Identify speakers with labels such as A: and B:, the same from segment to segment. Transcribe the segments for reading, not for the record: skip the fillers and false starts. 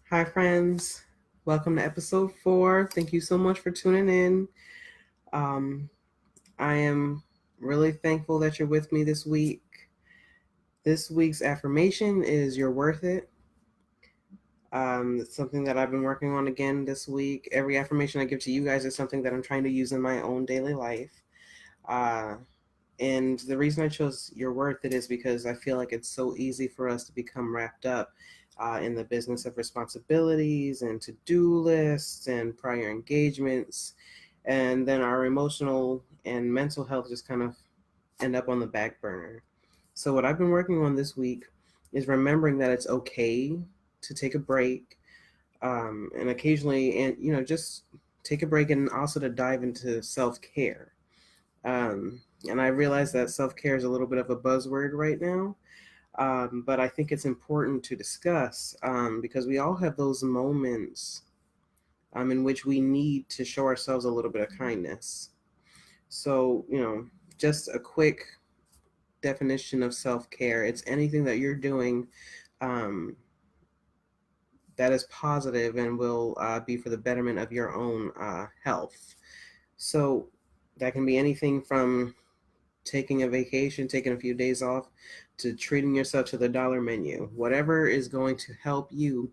A: Hi, friends. Welcome to episode 4. Thank you so much for tuning in. I am really thankful that you're with me this week. This week's affirmation is "You're worth it." It's something that I've been working on again this week. Every affirmation I give to you guys is something that I'm trying to use in my own daily life. And the reason I chose "You're worth it" is because I feel like it's so easy for us to become wrapped up in the business of responsibilities and to-do lists and prior engagements. And then our emotional and mental health just kind of end up on the back burner. So what I've been working on this week is remembering that it's okay to take a break, and occasionally, and just take a break, and also to dive into self-care. And I realize that self-care is a little bit of a buzzword right now, but I think it's important to discuss, because we all have those moments in which we need to show ourselves a little bit of kindness. So, just a quick definition of self-care: it's anything that you're doing um, that is positive and will be for the betterment of your own health. So that can be anything from taking a vacation, taking a few days off, to treating yourself to the dollar menu. Whatever is going to help you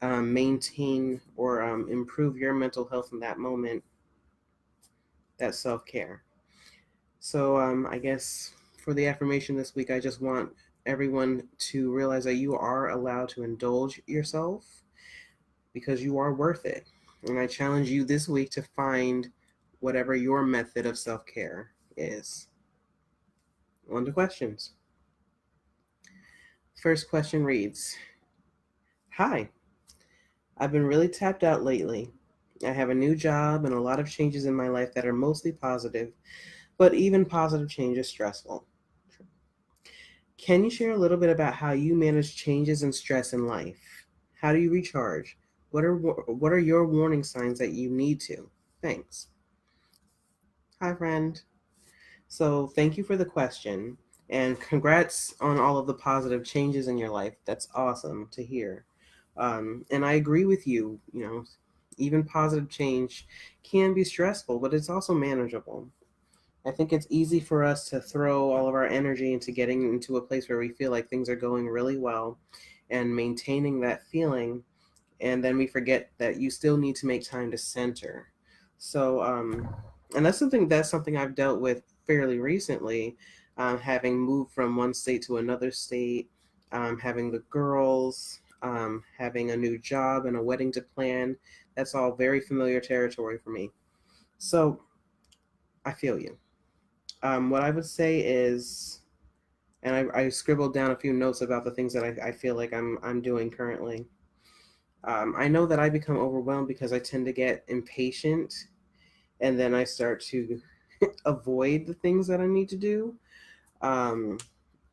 A: maintain or improve your mental health in that moment, that's self-care. So I guess for the affirmation this week, I just want everyone to realize that you are allowed to indulge yourself because you are worth it. And I challenge you this week to find whatever your method of self-care is. On to questions. First question reads, "Hi, I've been really tapped out lately. I have a new job and a lot of changes in my life that are mostly positive, but even positive change is stressful. Can you share a little bit about how you manage changes and stress in life? How do you recharge? What are your warning signs that you need to? Thanks." Hi, friend. So thank you for the question, and congrats on all of the positive changes in your life. That's awesome to hear. And I agree with you. Even positive change can be stressful, but it's also manageable. I think it's easy for us to throw all of our energy into getting into a place where we feel like things are going really well and maintaining that feeling, and then we forget that you still need to make time to center. So, and that's something I've dealt with fairly recently, having moved from one state to another state, having the girls, having a new job and a wedding to plan. That's all very familiar territory for me. So I feel you. What I would say is, and I scribbled down a few notes about the things that I feel like I'm doing currently. I know that I become overwhelmed because I tend to get impatient, and then I start to avoid the things that I need to do. Um,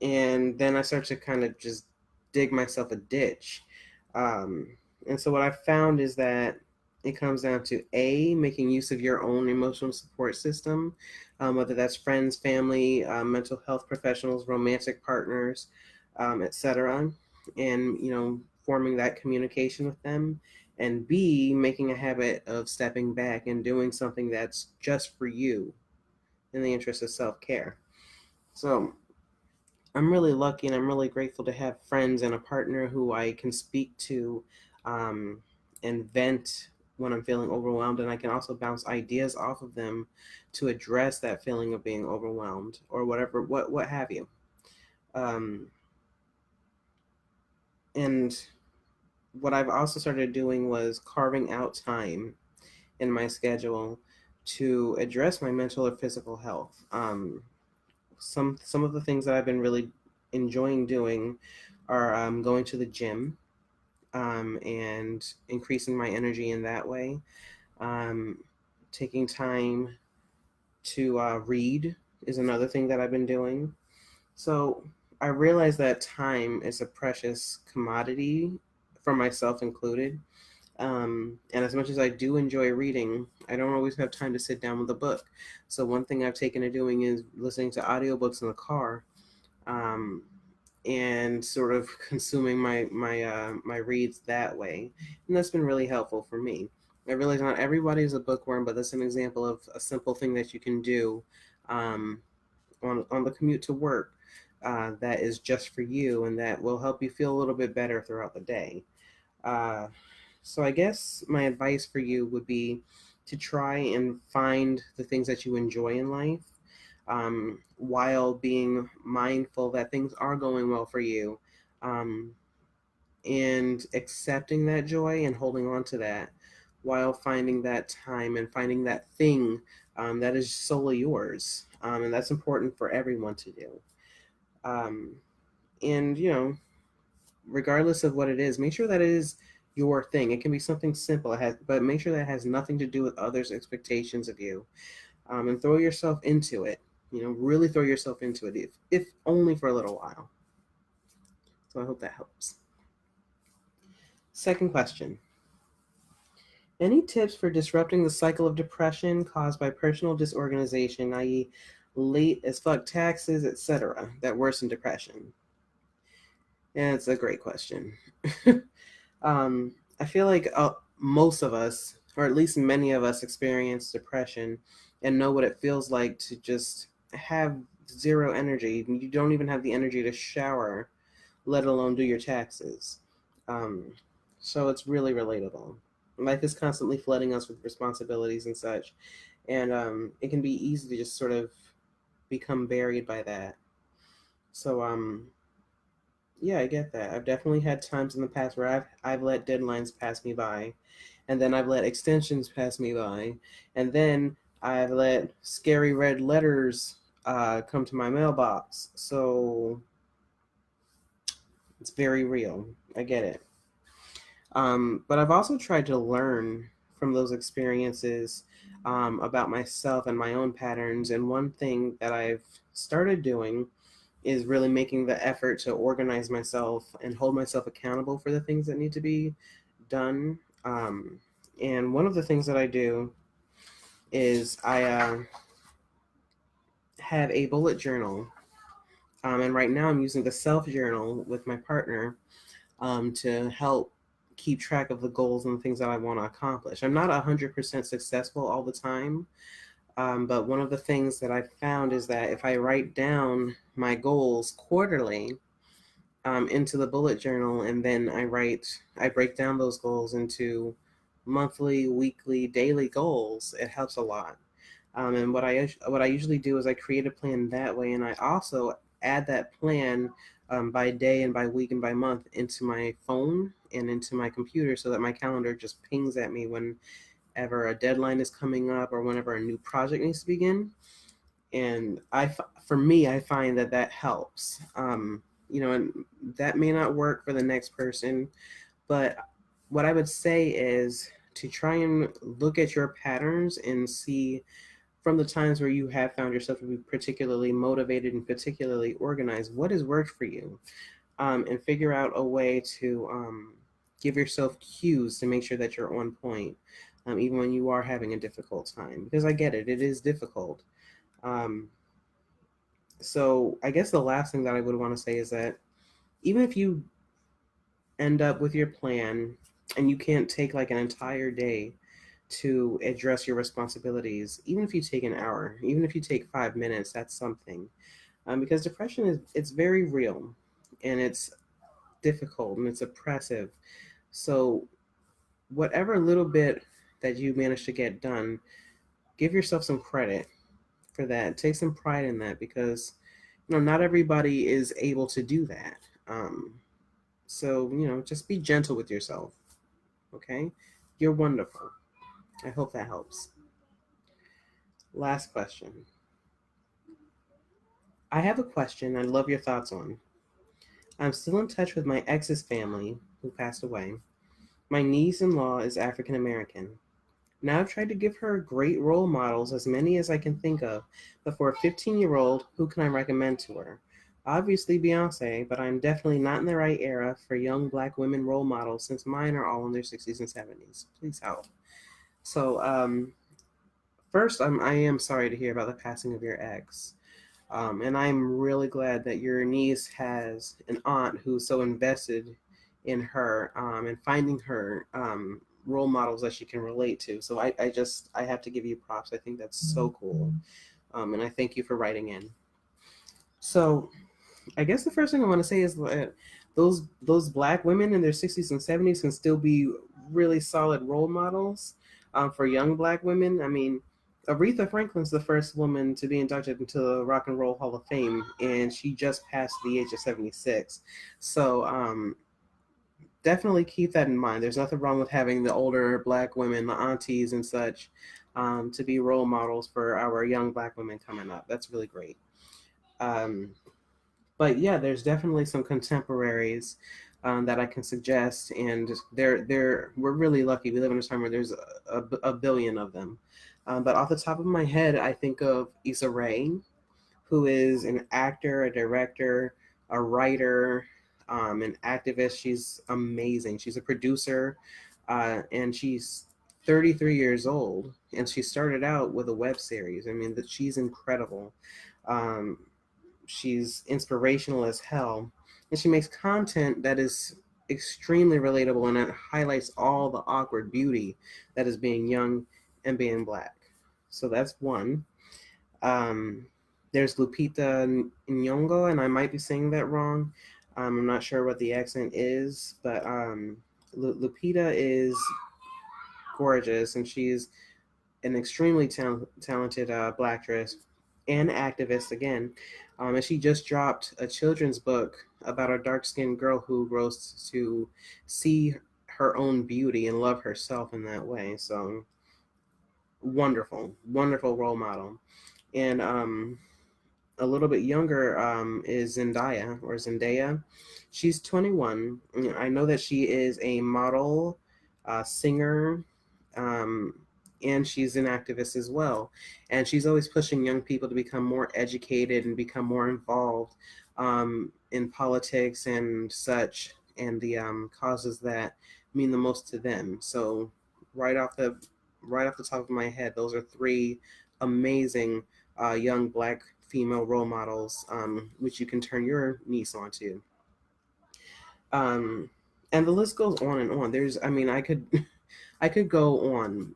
A: and then I start to kind of just dig myself a ditch. Um, and so what I found is that it comes down to making use of your own emotional support system, whether that's friends, family, mental health professionals, romantic partners, etc. and, forming that communication with them, and B, making a habit of stepping back and doing something that's just for you in the interest of self care. So I'm really lucky and I'm really grateful to have friends and a partner who I can speak to, um, and vent when I'm feeling overwhelmed. And I can also bounce ideas off of them to address that feeling of being overwhelmed or whatever, what have you. Um, and what I've also started doing was carving out time in my schedule to address my mental or physical health. Some of the things that I've been really enjoying doing are going to the gym, and increasing my energy in that way. Um, Taking time to read is another thing that I've been doing. So I realize that time is a precious commodity for myself included. And as much as I do enjoy reading, I don't always have time to sit down with a book. So one thing I've taken to doing is listening to audiobooks in the car, um, and sort of consuming my reads that way, and that's been really helpful for me. I realize not everybody is a bookworm, but that's an example of a simple thing that you can do, um, on the commute to work, that is just for you and that will help you feel a little bit better throughout the day. Uh, so I guess my advice for you would be to try and find the things that you enjoy in life, while being mindful that things are going well for you, um, and accepting that joy and holding on to that while finding that time and finding that thing, that is solely yours. And that's important for everyone to do. Um, and, regardless of what it is, make sure that it is your thing. It can be something simple, but make sure that it has nothing to do with others' expectations of you, and throw yourself into it. Really throw yourself into it, if only for a little while. So I hope that helps. Second question. Any tips for disrupting the cycle of depression caused by personal disorganization, i.e., late as fuck taxes, etc., that worsen depression? Yeah, it's a great question. I feel like most of us, or at least many of us, experience depression and know what it feels like to just have zero energy. You don't even have the energy to shower, let alone do your taxes. Um, so it's really relatable. Life is constantly flooding us with responsibilities and such, and it can be easy to just sort of become buried by that. So yeah, I get that. I've definitely had times in the past where I've let deadlines pass me by, and then I've let extensions pass me by, and then I've let scary red letters come to my mailbox. So it's very real. I get it. But I've also tried to learn from those experiences, about myself and my own patterns. And one thing that I've started doing is really making the effort to organize myself and hold myself accountable for the things that need to be done. And one of the things that I do is I have a bullet journal. And right now I'm using the self journal with my partner, to help keep track of the goals and the things that I want to accomplish. I'm not 100% successful all the time, but one of the things that I found is that if I write down my goals quarterly, into the bullet journal, and then I break down those goals into monthly, weekly, daily goals, it helps a lot. And what I usually do is I create a plan that way, and I also add that plan, by day and by week and by month into my phone and into my computer, so that my calendar just pings at me whenever a deadline is coming up or whenever a new project needs to begin. And for me, I find that that helps. And that may not work for the next person, but what I would say is to try and look at your patterns and see, from the times where you have found yourself to be particularly motivated and particularly organized, what has worked for you, and figure out a way to, give yourself cues to make sure that you're on point, even when you are having a difficult time. Because I get it, it is difficult. Um, so I guess the last thing that I would want to say is that even if you end up with your plan and you can't take like an entire day to address your responsibilities, even if you take an hour, even if you take 5 minutes, that's something. Because depression is it's very real, and it's difficult and it's oppressive. So whatever little bit that you manage to get done, give yourself some credit for that. Take some pride in that because not everybody is able to do that. So just be gentle with yourself. Okay, you're wonderful. I hope that helps. Last question. I have a question I'd love your thoughts on. I'm still in touch with my ex's family who passed away. My niece in law is African American. Now I've tried to give her great role models, as many as I can think of, but for a 15-year-old, who can I recommend to her? Obviously Beyonce, but I'm definitely not in the right era for young black women role models since mine are all in their 60s and 70s. Please help. So, first, I am sorry to hear about the passing of your ex. And I'm really glad that your niece has an aunt who's so invested in her and finding her role models that she can relate to. So I have to give you props. I think that's so cool. And I thank you for writing in. So I guess the first thing I want to say is that those black women in their 60s and 70s can still be really solid role models for young black women. I mean, Aretha Franklin's the first woman to be inducted into the Rock and Roll Hall of Fame, and she just passed the age of 76. So definitely keep that in mind. There's nothing wrong with having the older black women, the aunties and such, to be role models for our young black women coming up. That's really great. Um, but yeah, there's definitely some contemporaries that I can suggest, and we're really lucky. We live in a time where there's a billion of them. But off the top of my head, I think of Issa Rae, who is an actor, a director, a writer, an activist. She's amazing. She's a producer, and she's 33 years old, and she started out with a web series. I mean, that she's incredible. Um, she's inspirational as hell, and she makes content that is extremely relatable, and it highlights all the awkward beauty that is being young and being black. So that's one. Um, there's Lupita Nyong'o, and I might be saying that wrong. I'm not sure what the accent is, but Lupita is gorgeous, and she's an extremely talented black actress and activist again. And she just dropped a children's book about a dark-skinned girl who grows to see her own beauty and love herself in that way. So wonderful, wonderful role model. And a little bit younger is Zendaya. She's 21. I know that she is a model, singer, um, and she's an activist as well. And she's always pushing young people to become more educated and become more involved in politics and such, and the causes that mean the most to them. So right off the right off the top of my head, those are three amazing young black female role models, which you can turn your niece onto. Um, and the list goes on and on. I could, I could go on.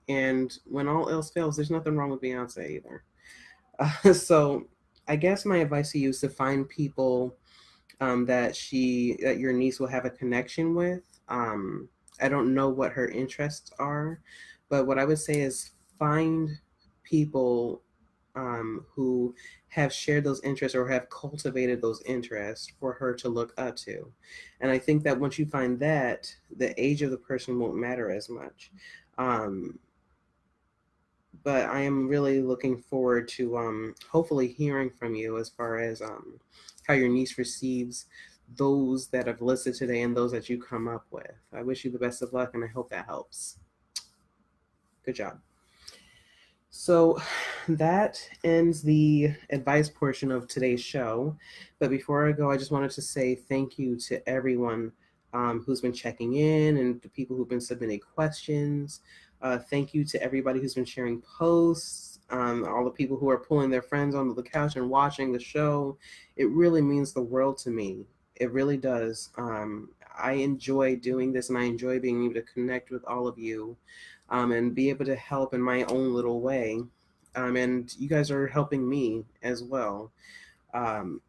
A: And when all else fails, there's nothing wrong with Beyonce either. So I guess my advice to you is to find people that your niece will have a connection with. I don't know what her interests are, but what I would say is find people who have shared those interests or have cultivated those interests for her to look up to. And I think that once you find that, the age of the person won't matter as much. Um, but I am really looking forward to hopefully hearing from you as far as how your niece receives those that have listed today and those that you come up with. I wish you the best of luck, and I hope that helps. Good job. So that ends the advice portion of today's show. But before I go, I just wanted to say thank you to everyone who's been checking in and the people who've been submitting questions. Thank you to everybody who's been sharing posts, all the people who are pulling their friends onto the couch and watching the show. It really means the world to me. It really does. I enjoy doing this, and I enjoy being able to connect with all of you, and be able to help in my own little way. And you guys are helping me as well.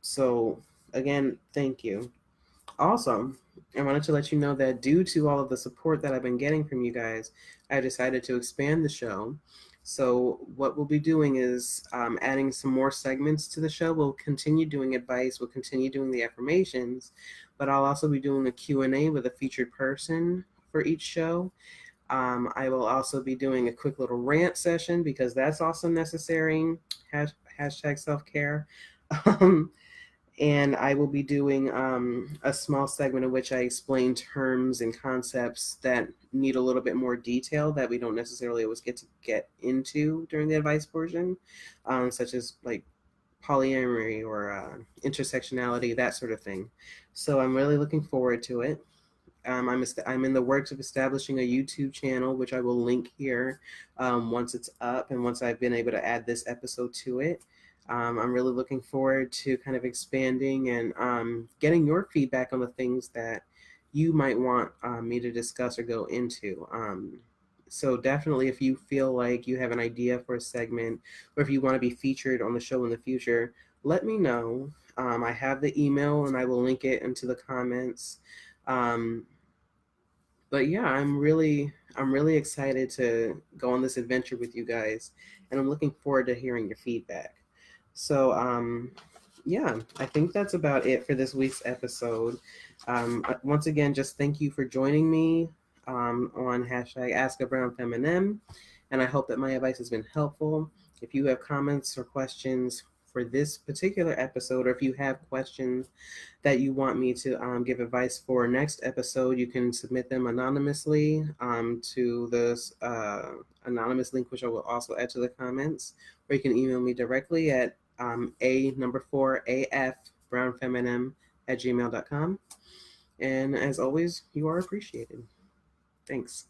A: So, again, thank you. Also, I wanted to let you know that due to all of the support that I've been getting from you guys, I decided to expand the show. So what we'll be doing is adding some more segments to the show. We'll continue doing advice. We'll continue doing the affirmations, but I'll also be doing a Q&A with a featured person for each show. I will also be doing a quick little rant session because that's also necessary. Hashtag self-care. Um, and I will be doing a small segment in which I explain terms and concepts that need a little bit more detail that we don't necessarily always get into during the advice portion, such as like polyamory or intersectionality, that sort of thing. So I'm really looking forward to it. I'm in the works of establishing a YouTube channel, which I will link here once it's up and once I've been able to add this episode to it. I'm really looking forward to kind of expanding and getting your feedback on the things that you might want me to discuss or go into. So definitely, if you feel like you have an idea for a segment, or if you want to be featured on the show in the future, let me know. I have the email, and I will link it into the comments. Um, but yeah, I'm really excited to go on this adventure with you guys, and I'm looking forward to hearing your feedback. So yeah, I think that's about it for this week's episode. Once again, just thank you for joining me on hashtag Ask A Brown Feminem, and I hope that my advice has been helpful. If you have comments or questions for this particular episode, or if you have questions that you want me to give advice for next episode, you can submit them anonymously to this anonymous link, which I will also add to the comments, or you can email me directly at a4af brownfeminem@gmail.com. And as always, you are appreciated. Thanks.